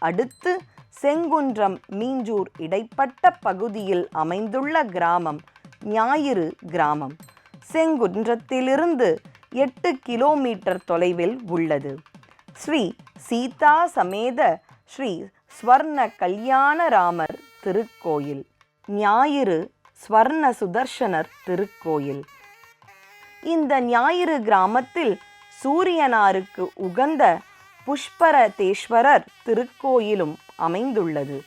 அடுத்து செங்குன்றம் மீஞ்சூர் இடைப்பட்ட பகுதியில் அமைந்துள்ள கிராமம் ஞாயிறு கிராமம். செங்குன்றத்திலிருந்து 8 கிலோமீட்டர் தொலைவில் உள்ளது. ஸ்ரீ சீதா சமேத ஸ்ரீ ஸ்வர்ண கல்யாணராமர் திருக்கோயில், ஞாயிறு ஸ்வர்ண சுதர்சனர் திருக்கோயில். இந்த ஞாயிறு கிராமத்தில் சூரியனாருக்கு உகந்த புஷ்பரதேஸ்வரர் திருக்கோயிலும் அமைந்துள்ளது.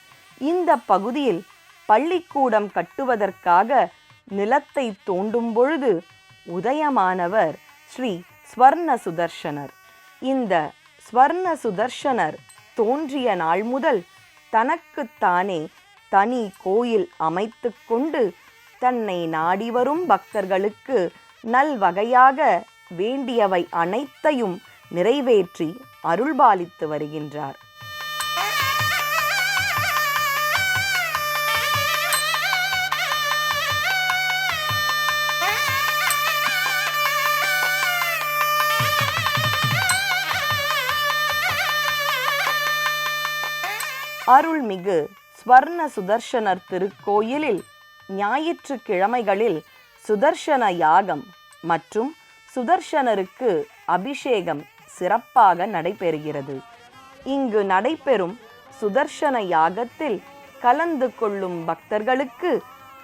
இந்த பகுதியில் பள்ளிக்கூடம் கட்டுவதற்காக நிலத்தை தோண்டும் பொழுது உதயமானவர் ஸ்ரீ ஸ்வர்ண சுதர்சனர். இந்த ஸ்வர்ண சுதர்சனர் தோன்றிய நாள் முதல் தனக்குத்தானே தனி கோயில் அமைத்து கொண்டு தன்னை நாடி வரும் பக்தர்களுக்கு நல்வகையாக வேண்டியவை அனைத்தையும் நிறைவேற்றி அருள்பாலித்து வருகின்றார். அருள்மிகு ஸ்வர்ண சுதர்சனர் திருக்கோயிலில் ஞாயிற்றுக்கிழமைகளில் சுதர்சன யாகம் மற்றும் சுதர்சனருக்கு அபிஷேகம் சிறப்பாக நடைபெறுகிறது. இங்கு நடைபெறும் சுதர்சன யாகத்தில் கலந்து கொள்ளும் பக்தர்களுக்கு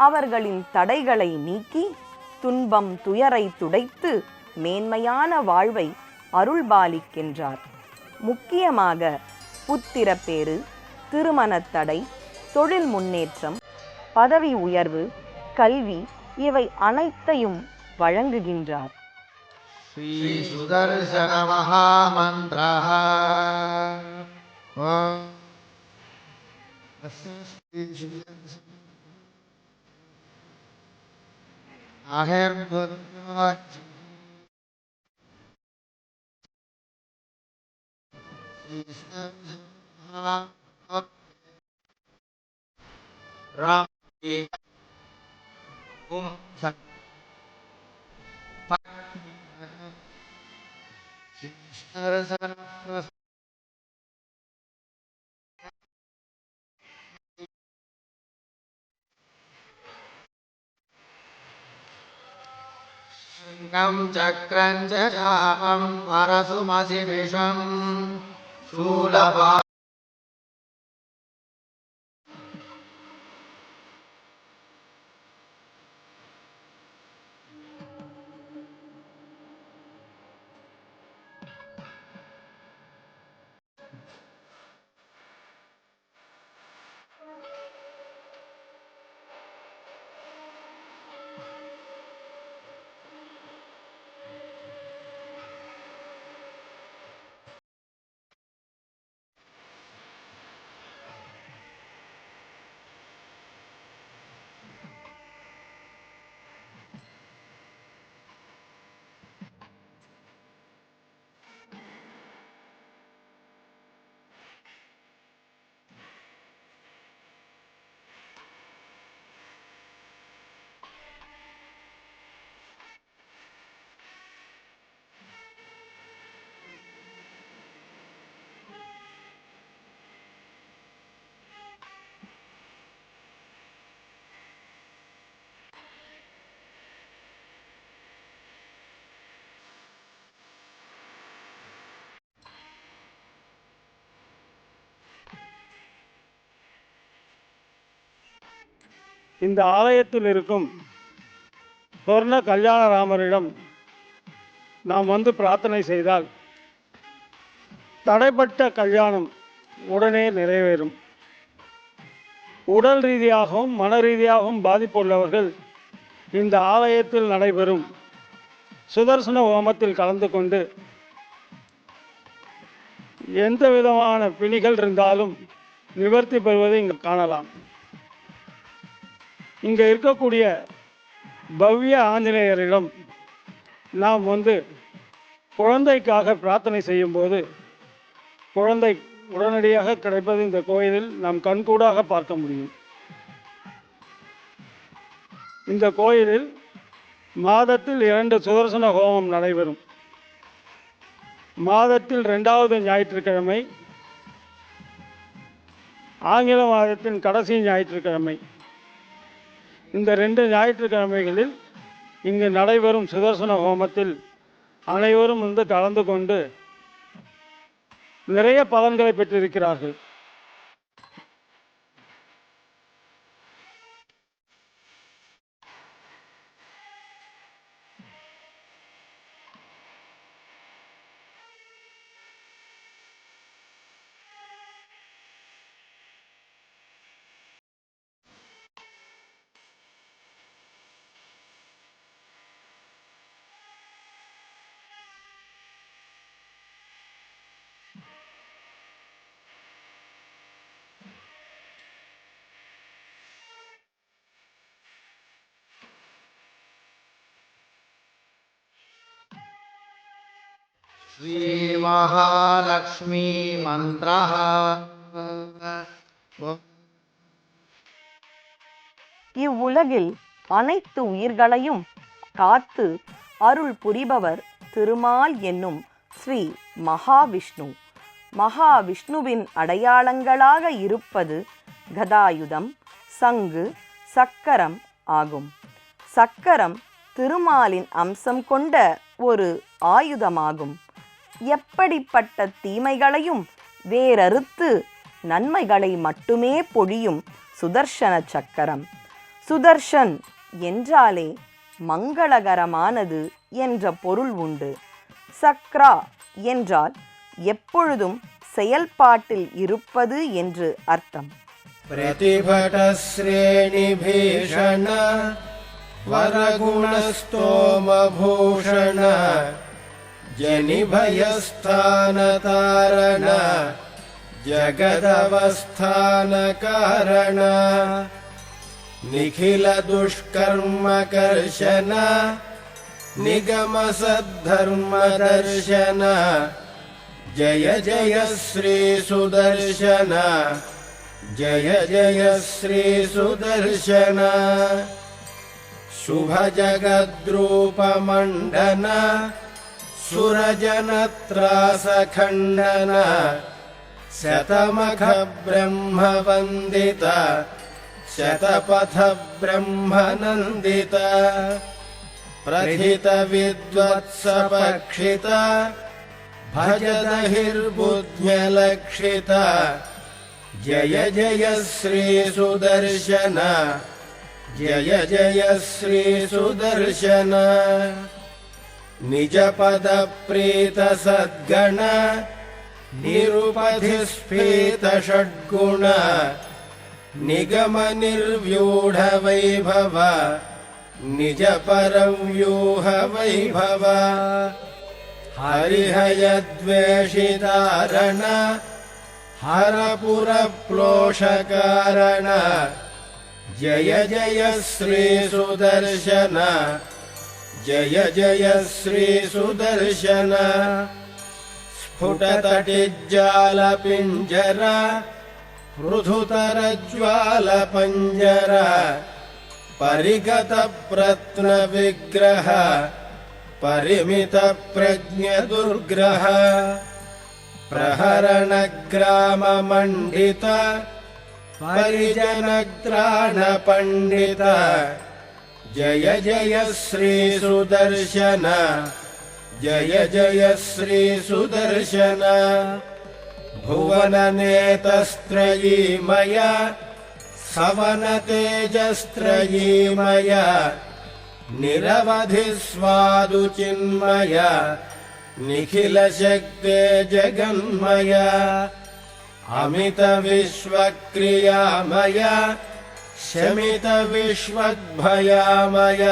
அவர்களின் தடைகளை நீக்கி துன்பம் துயரை துடைத்து மேன்மையான வாழ்வை அருள்பாலிக்கின்றார். முக்கியமாக புத்திரப்பேறு, திருமணத்தடை, தொழில் முன்னேற்றம், பதவி உயர்வு, கல்வி இவை அனைத்தையும் வழங்குகின்றார். ஸ்ரீ சுதர்சன மகாமந்திரஹ சக்கரம் ஜாமம் அரசுமசி விஷம் சூலபா. இந்த ஆலயத்தில் இருக்கும் ஸ்வர்ண கல்யாணராமரிடம் நாம் வந்து பிரார்த்தனை செய்தால் தடைப்பட்ட கல்யாணம் உடனே நிறைவேறும். உடல் ரீதியாகவும் மன ரீதியாகவும் பாதிப்புள்ளவர்கள் இந்த ஆலயத்தில் நடைபெறும் சுதர்சன ஹோமத்தில் கலந்து கொண்டு எந்த விதமான பிணிகள் இருந்தாலும் நிவர்த்தி பெறுவதை இங்கு காணலாம். இங்கே இருக்கக்கூடிய பவ்ய ஆஞ்சநேயரிடம் நாம் வந்து குழந்தைக்காக பிரார்த்தனை செய்யும்போது குழந்தை உடனடியாக கிடைப்பது இந்த கோயிலில் நாம் கண்கூடாக பார்க்க முடியும். இந்த கோயிலில் மாதத்தில் 2 சுதர்சன ஹோமம் நடைபெறும். மாதத்தில் 2வது ஞாயிற்றுக்கிழமை ஆங்கில மாதத்தின் கடைசி ஞாயிற்றுக்கிழமை. இந்த 2 ஞாயிற்றுக்கிழமைகளில் இங்கு நடைபெறும் சுதர்சன ஹோமத்தில் அனைவரும் கலந்து கொண்டு நிறைய பலன்களை பெற்றிருக்கிறார்கள். श्रीमहालक्ष्मी मन्त्रः. இவ்வுலகில் அனைத்து உயிர்களையும் காத்து அருள் புரிபவர் திருமால் என்னும் ஸ்ரீ மகாவிஷ்ணு. மகாவிஷ்ணுவின் அடையாளங்களாக இருப்பது கதாயுதம், சங்கு, சக்கரம் ஆகும். சக்கரம் திருமாலின் அம்சம் கொண்ட ஒரு ஆயுதமாகும். எப்படிப்பட்ட தீமைகளையும் வேறறுத்து நன்மைகளை மட்டுமே பொழியும் சுதர்சன சக்கரம். சுதர்ஷன் என்றாலே மங்களகரமானது என்ற பொருள் உண்டு. சக்ரா என்றால் எப்பொழுதும் செயல்பாட்டில் இருப்பது என்று அர்த்தம். प्रतिभटश्रेणिभीषण वरगुणस्तोमभूषण जनिभयस्थानतारण जगदवस्थानकारण निखिलदुष्कर्मकर्शन निगमसद्धर्मदर्शन जय जय श्रीसुदर्शन जय जय श्रीसुदर्शन शुभजगद्रूपमण्डन सुरजनत्रासखण्डन शतमखब्रह्मवन्दित शतपथब्रह्मनन्दित प्रथितविद्वत्सपक्षित भजदहिर्बुद्ध्यलक्षित जय जय श्रीसुदर्शन जय जय श्रीसुदर्शन निजपदप्रीतसद्गण निरुपधिस्फीतषड्गुण निगमनिर्व्यूढवैभव निजपरव्यूहवैभव हरिहयद्वेषितारण हरपुरप्लोषकारण जय जय श्रीसुदर्शन जय जय श्रीसुदर्शन स्फुटतटिज्जालपिञ्जर पृथुतरज्वालपञ्जर परिगतप्रत्नविग्रह परिमितप्रज्ञदुर्ग्रह प्रहरणग्राममण्डित परिजनग्राणपण्डित जय जय श्रीसुदर्शन जय जय श्रीसुदर्शन भुवननेतस्त्रयीमय सवनतेजस्त्रयीमय निरवधिस्वादुचिन्मय निखिलशक्ते जगन्मय अमितविश्वक्रियामय शमितविश्वद्भयामय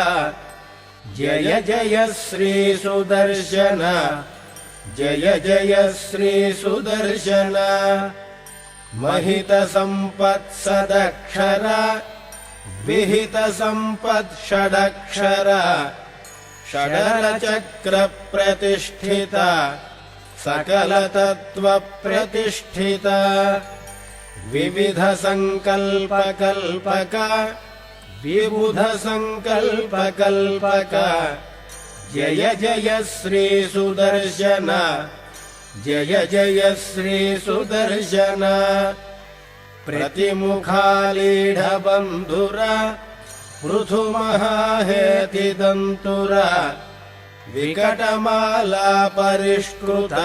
जय जय श्रीसुदर्शन जय जय श्रीसुदर्शन महितसम्पत्सदक्षर विहितसम्पत्षडक्षर षडरचक्रप्रतिष्ठित सकलतत्त्वप्रतिष्ठित विविधसङ्कल्पकल्पक विबुधसङ्कल्पकल्पक जय जय श्रीसुदर्शन जय जय श्रीसुदर्शन प्रतिमुखालीढबन्धुर पृथुमहाहेतिदन्तुर विकटमाला परिष्कृत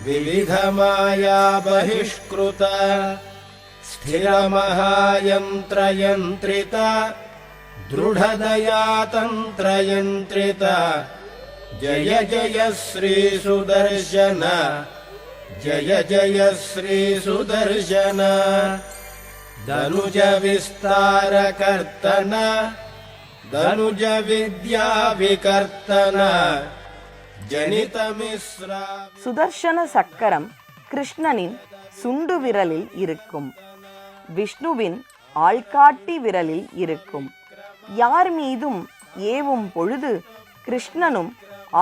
विविधमाया बहिष्कृत स्थिरमहायन्त्रयन्त्रित दृढदया तन्त्रयन्त्रित जय जय श्रीसुदर्शन जय जय श्रीसुदर्शन दनुज विस्तारकर्तन दनुज विद्या विकर्तन जनितमिश्रा சுதர்சன சக்கரம் கிருஷ்ணனின் சுண்டு விரலில் இருக்கும், விஷ்ணுவின் ஆள்காட்டி விரலில் இருக்கும். யார் மீதும் ஏவும் பொழுது கிருஷ்ணனும்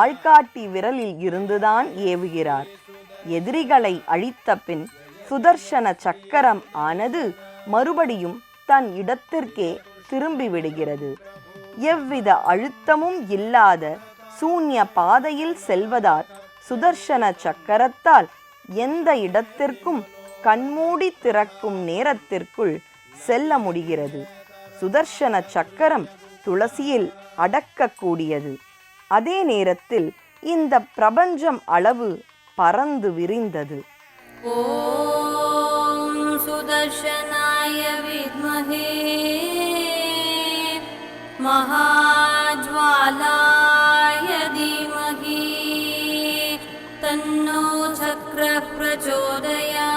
ஆள்காட்டி விரலில் இருந்துதான் ஏவுகிறார். எதிரிகளை அழித்த பின் சுதர்சன சக்கரம் ஆனது மறுபடியும் தன் இடத்திற்கே திரும்பி விடுகிறது. எவ்வித அழுத்தமும் இல்லாத சூன்ய பாதையில் செல்வதால் சுதர்சன சக்கரத்தால் எந்த இடத்திற்கும் கண்மூடி திறக்கும் நேரத்திற்குள் செல்ல முடிகிறது. சுதர்சன சக்கரம் துளசியில் அடக்கக்கூடியது. அதே நேரத்தில் இந்த பிரபஞ்சம் அளவு பறந்து விரிந்தது. ஓம் சுதர்சனாய வித்மஹே महाज्वालाय धीमहि तन्नो चक्रः प्रचोदयात्।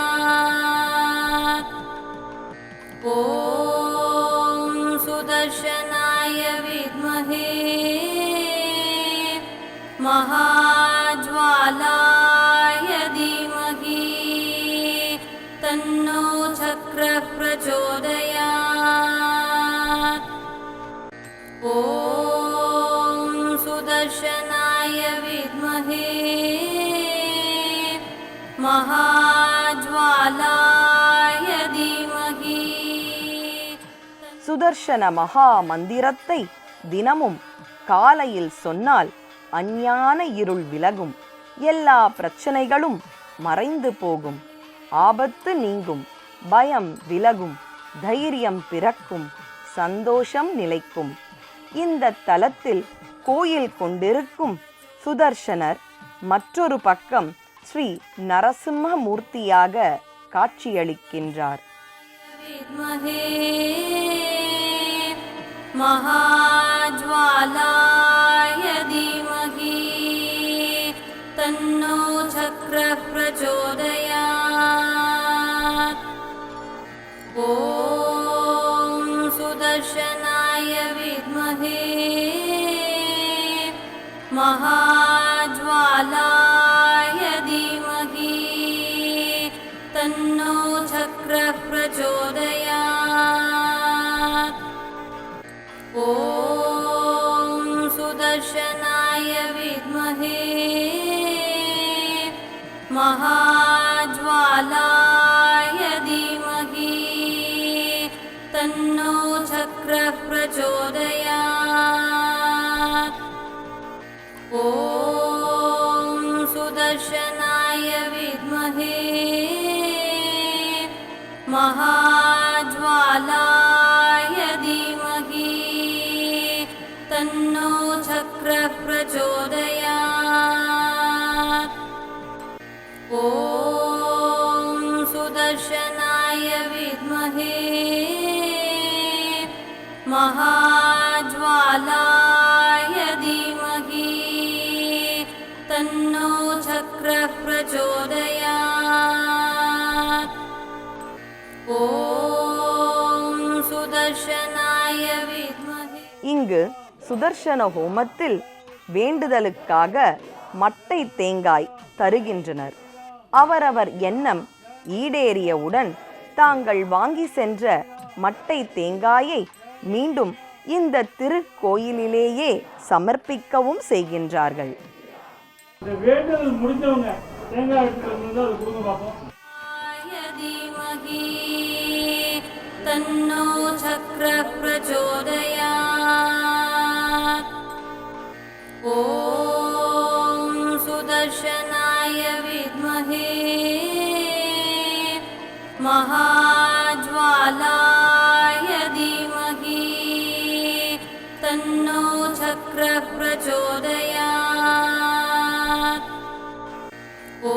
ॐ सुदर्शनाय विद्महे महाज्वालाय धीमहि तन्नो चक्रः प्रचोदयात्। ॐ सुदर्शनाय विद्महे महाज्वालाय धीमहि. சுதர்சன மகா மந்திரத்தை தினமும் காலையில் சொன்னால் அஞ்ஞான இருள் விலகும், எல்லா பிரச்சனைகளும் மறைந்து போகும், ஆபத்து நீங்கும், பயம் விலகும், தைரியம் பிறக்கும், சந்தோஷம் நிலைக்கும். இந்த தலத்தில் கோயில் கொண்டிருக்கும் சுதர்சனர் மற்றொரு பக்கம் ஸ்ரீ நரசிம்ம மூர்த்தியாக காட்சியளிக்கின்றார். महाज्वालाय धीमहि तन्नो चक्रः प्रचोदयात्। ॐ सुदर्शनाय विद्महे महाज्वालाय धीमहि तन्नो चक्रः प्रचोदयात्। ॐ सुदर्शनाय विद्महे महाज्वालाय धीमहि तन्नो चक्रः प्रचोदयात्। ॐ सुदर्शनाय विद्महे महाज्वालाय धीमहि तन्नो चक्रः प्रचोदयात्। ॐ सुदर्शनाय विद्महे महाज्वालाय धीमहि तन्नो चक्रः प्रचोदयात्। ॐ सुदर्शनाय विद्महे. இங்கு சுதர்சன ஹோமத்தில் வேண்டுதலுக்காக மட்டை தேங்காய் தருகின்றனர். அவரவர் எண்ணம் ஈடேறியவுடன் தாங்கள் வாங்கி சென்ற மட்டை தேங்காயை மீண்டும் இந்த திருக்கோயிலிலேயே சமர்ப்பிக்கவும் செய்கின்றார்கள். இந்த வேண்டுதல் முடிஞ்சவங்க தேங்காய் எடுத்துட்டு வந்து அது கொடுங்க பார்ப்போம். धीमहि तन्नो चक्रः प्रचोदयात्। ॐ सुदर्शनाय विद्महे चक्रः प्रचोदयात् ॐ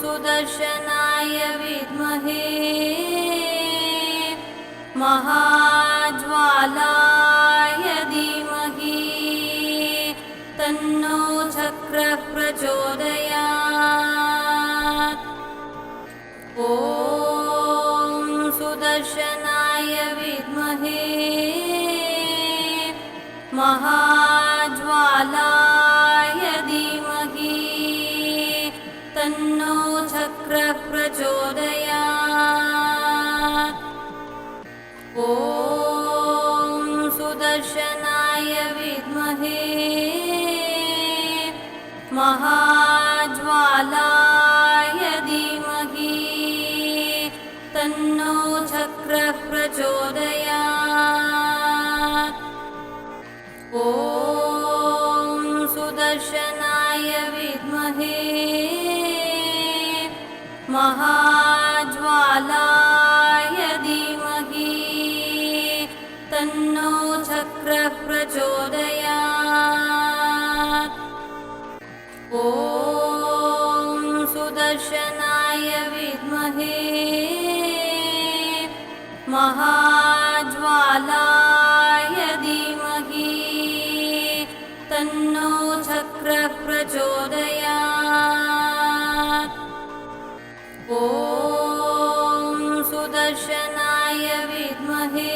सुदर्शनाय विद्महे महाज्वालाय धीमहि तन्नो चक्रः प्रचोदयात् ॐ सुदर्शनाय विद्महे महाज्वालाय धीमहि तन्नो चक्रः प्रचोदयात् ॐ सुदर्शनाय विद्महे महाज्वालाय धीमहि तन्नो चक्रः प्रचोदयात् ॐ सुदर्शनाय विद्महे महाज्वालाय धीमहि तन्नो चक्रः प्रचोदयात् ॐ सुदर्शनाय विद्महे महाज्वालाय धीमहि तन्नो चक्रः प्रचोदयात् ॐ सुदर्शनाय विद्महे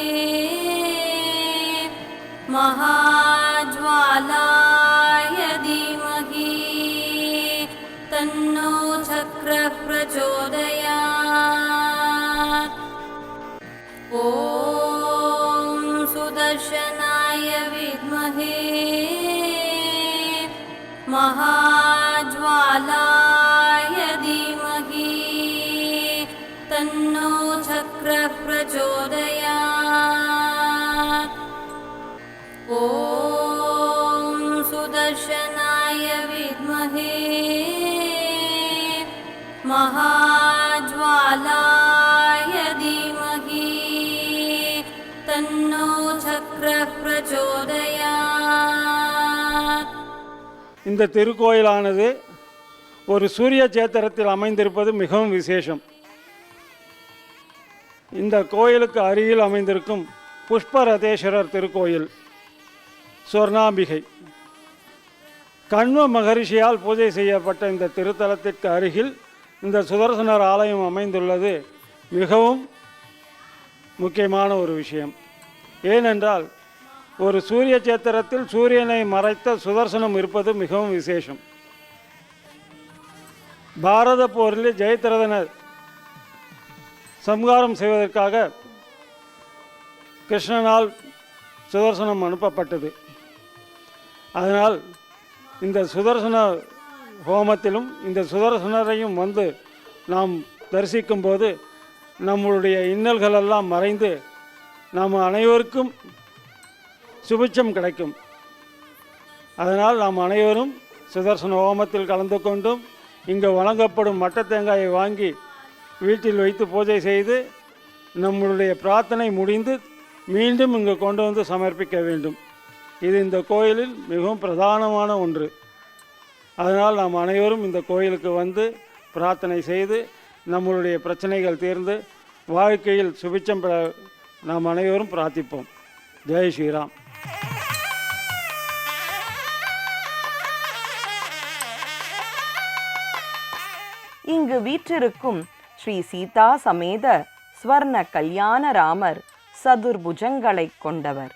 महाज्वालाय धीमहि तन्नो चक्रः प्रचोदयात् ॐ सुदर्शनाय विद्महे महाज्वालाय धीमहि तन्नो चक्रः प्रचोदयात् ॐ सुदर्शनाय विद्महे महाज्वालाय धीमहि तन्नो चक्रः प्रचोदयात् இந்த திருக்கோயிலானது ஒரு சூரிய சேத்திரத்தில் அமைந்திருப்பது மிகவும் விசேஷம். இந்த கோயிலுக்கு அருகில் அமைந்திருக்கும் புஷ்பரதேஸ்வரர் திருக்கோயில் சுவர்ணாம்பிகை கண்வ மகரிஷியால் பூஜை செய்யப்பட்ட இந்த திருத்தலத்திற்கு அருகில் இந்த சுதர்சனர் ஆலயம் அமைந்துள்ளது மிகவும் முக்கியமான ஒரு விஷயம். ஏனென்றால் ஒரு சூரிய சேத்திரத்தில் சூரியனை மறைத்த சுதர்சனம் இருப்பது மிகவும் விசேஷம். பாரத போரில் ஜெயத்ரதனை சம்ஹாரம் செய்வதற்காக கிருஷ்ணனால் சுதர்சனம் அனுப்பப்பட்டது. அதனால் இந்த சுதர்சன ஹோமத்திலும் இந்த சுதர்சனரையும் வந்து நாம் தரிசிக்கும்போது நம்மளுடைய இன்னல்களெல்லாம் மறைந்து நாம் அனைவருக்கும் சுபிட்சம் கிடைக்கும். அதனால் நாம் அனைவரும் சுதர்சன ஹோமத்தில் கலந்து கொண்டும் இங்கு வழங்கப்படும் மட்ட தேங்காயை வாங்கி வீட்டில் வைத்து பூஜை செய்து நம்மளுடைய பிரார்த்தனை முடிந்து மீண்டும் இங்கு கொண்டு வந்து சமர்ப்பிக்க வேண்டும். இது இந்த கோயிலில் மிகவும் பிரதானமான ஒன்று. அதனால் நாம் அனைவரும் இந்த கோயிலுக்கு வந்து பிரார்த்தனை செய்து நம்மளுடைய பிரச்சனைகள் தீர்ந்து வாழ்க்கையில் சுபிட்சம் பெற நாம் அனைவரும் பிரார்த்திப்போம். ஜெய் ஸ்ரீராம். இங்கு வீற்றிருக்கும் ஸ்ரீ சீதா சமேத ஸ்வர்ண கல்யாண ராமர் சதுர்புஜங்களை கொண்டவர்.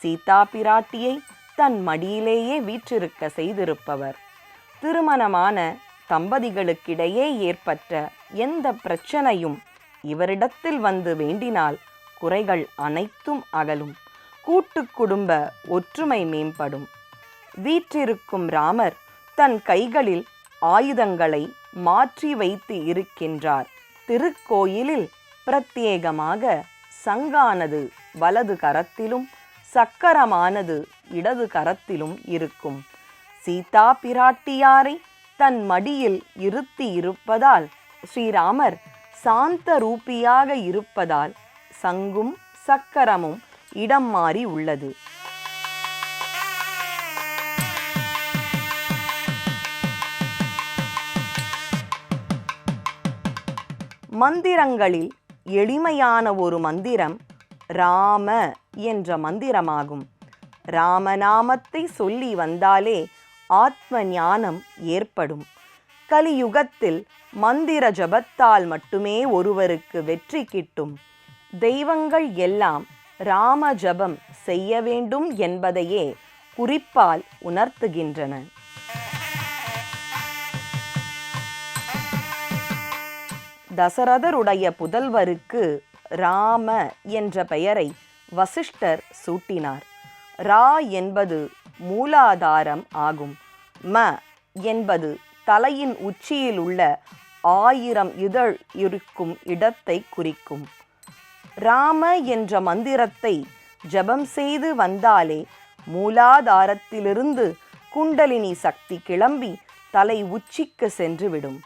சீதா பிராட்டியை தன் மடியிலேயே வீற்றிருக்க செய்திருப்பவர். திருமணமான தம்பதிகளுக்கிடையே ஏற்பட்ட எந்த பிரச்சனையும் இவரிடத்தில் வந்து வேண்டினால் குறைகள் அனைத்தும் அகலும். கூட்டு குடும்ப ஒற்றுமை மேம்படும். வீற்றிருக்கும் ராமர் தன் கைகளில் ஆயுதங்களை மாற்றி வைத்து இருக்கின்றார். திருக்கோயிலில் பிரத்யேகமாக சங்கானது வலது கரத்திலும் சக்கரமானது இடது கரத்திலும் இருக்கும். சீதா பிராட்டியாரை தன் மடியில் இருத்தி இருப்பதால் ஸ்ரீராமர் சாந்த ரூபியாக இருப்பதால் சங்கும் சக்கரமும் இடம் மாறி உள்ளது. மந்திரங்களில் எளிமையான ஒரு மந்திரம் ராம என்ற மந்திரமாகும். ராமநாமத்தை சொல்லி வந்தாலே ஆத்ம ஞானம் ஏற்படும். கலியுகத்தில் மந்திர ஜபத்தால் மட்டுமே ஒருவருக்கு வெற்றி கிட்டும். தெய்வங்கள் எல்லாம் ராம ஜபம் செய்ய வேண்டும் என்பதையே குறிப்பால் உணர்த்துகின்றன. தசரதருடைய புதல்வருக்கு ராம என்ற பெயரை வசிஷ்டர் சூட்டினார். ரா என்பது மூலாதாரம் ஆகும். ம என்பது தலையின் உச்சியில் உள்ள 1000 இதழ் இருக்கும் இடத்தை குறிக்கும். ராம என்ற மந்திரத்தை ஜபம் செய்து வந்தாலே மூலாதாரத்திலிருந்து குண்டலினி சக்தி கிளம்பி தலை உச்சிக்கு சென்றுவிடும்.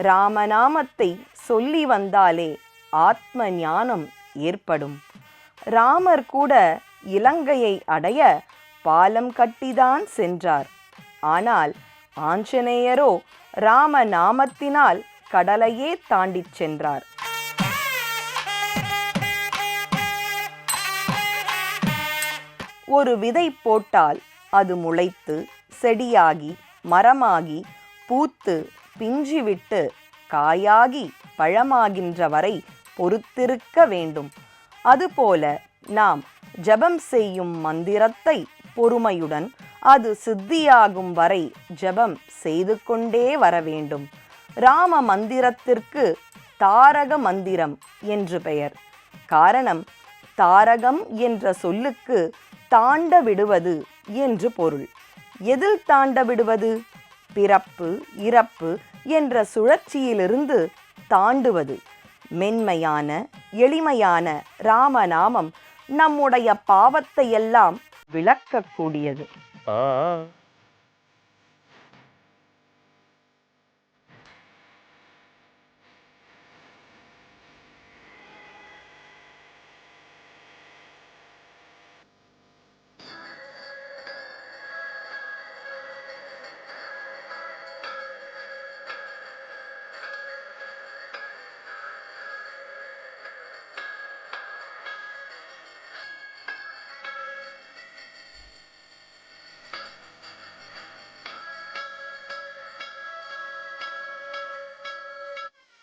ராமநாமத்தை சொல்லி வந்தாலே ஆத்ம ஞானம் ஏற்படும். ராமர் கூட இலங்கையை அடைய பாலம் கட்டிதான் சென்றார். ஆனால் ஆஞ்சநேயரோ ராம நாமத்தினால் கடலையே தாண்டிச் சென்றார். ஒரு விதை போட்டால் அது முளைத்து செடியாகி மரமாகி பூத்து பிஞ்சிவிட்டு காயாகி பழமாகின்ற வரை பொறுத்திருக்க வேண்டும். அதுபோல நாம் ஜபம் செய்யும் மந்திரத்தை பொறுமையுடன் அது சித்தியாகும் வரை ஜபம் செய்து கொண்டே வர வேண்டும். ராம மந்திரத்திற்கு தாரக மந்திரம் என்று பெயர். காரணம், தாரகம் என்ற சொல்லுக்கு தாண்ட விடுவது என்று பொருள். எதில் தாண்ட விடுவது? பிறப்பு இறப்பு என்ற சுழற்சியிலிருந்து தாண்டுவது. மென்மையான எளிமையான ராமநாமம் நம்முடைய பாவத்தை எல்லாம் விளக்கக்கூடியது.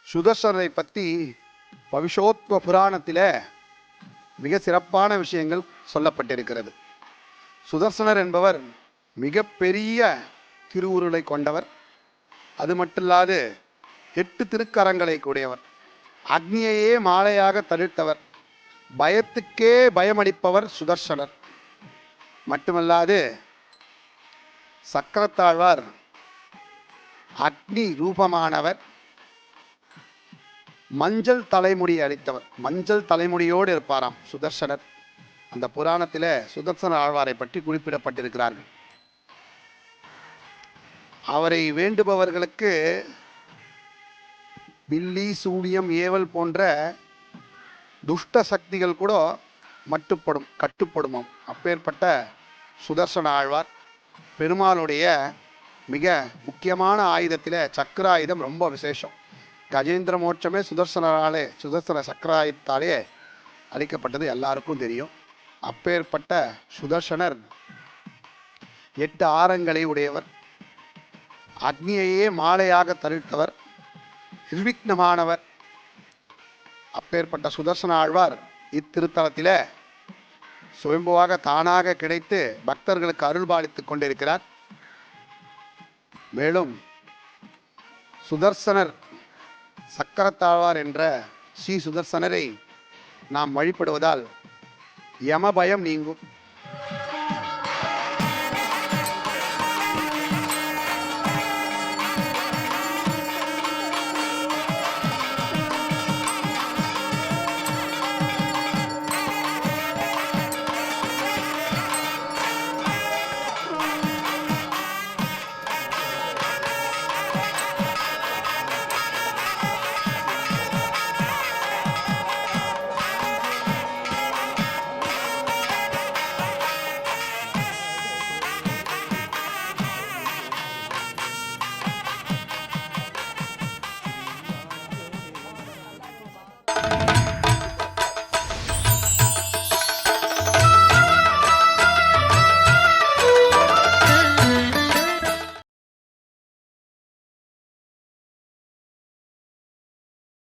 சுதர்சனரை பற்றி பவிஷோத்வ புராணத்தில் மிக சிறப்பான விஷயங்கள் சொல்லப்பட்டிருக்கிறது. சுதர்சனர் என்பவர் மிகப்பெரிய திருவுருளை கொண்டவர். அது மட்டுமில்லாது 8 திருக்கரங்களை கூடியவர். அக்னியையே மாலையாக தடுத்தவர். பயத்துக்கே பயமளிப்பவர் சுதர்சனர். மட்டுமல்லாது சக்கரத்தாழ்வார் அக்னி ரூபமானவர். மஞ்சள் தலைமுடி அளித்தவர். மஞ்சள் தலைமுடியோடு இருப்பாராம் சுதர்சனர். அந்த புராணத்தில் சுதர்சன ஆழ்வாரை பற்றி குறிப்பிடப்பட்டிருக்கிறார்கள். அவரை வேண்டுபவர்களுக்கு பில்லி சூனியம் ஏவல் போன்ற துஷ்ட சக்திகள் கூட கட்டுப்படுமாம். அப்பேற்பட்ட சுதர்சன ஆழ்வார் பெருமாளுடைய மிக முக்கியமான ஆயுதத்தில் சக்கராயுதம் ரொம்ப விசேஷம். கஜேந்திர மோட்சமே சுதர்சன சக்கராயுதத்தாலே அளிக்கப்பட்டது எல்லாருக்கும் தெரியும். அப்பேற்பட்ட சுதர்சனர் 8 ஆரங்களை உடையவர். அக்னியையே மாலையாக தரித்தவர். நிர்விக்னமானவர். அப்பேற்பட்ட சுதர்சன ஆழ்வார் இத்திருத்தலத்தில் சுயம்புவாக தானாக கிடைத்து பக்தர்களுக்கு அருள்பாலித்துக் கொண்டிருக்கிறார். மேலும் சுதர்சனர் சக்கரத்தாழ்வார் என்ற ஸ்ரீ சுதர்சனரை நாம் வழிபடுவதால் யமபயம் நீங்கும்.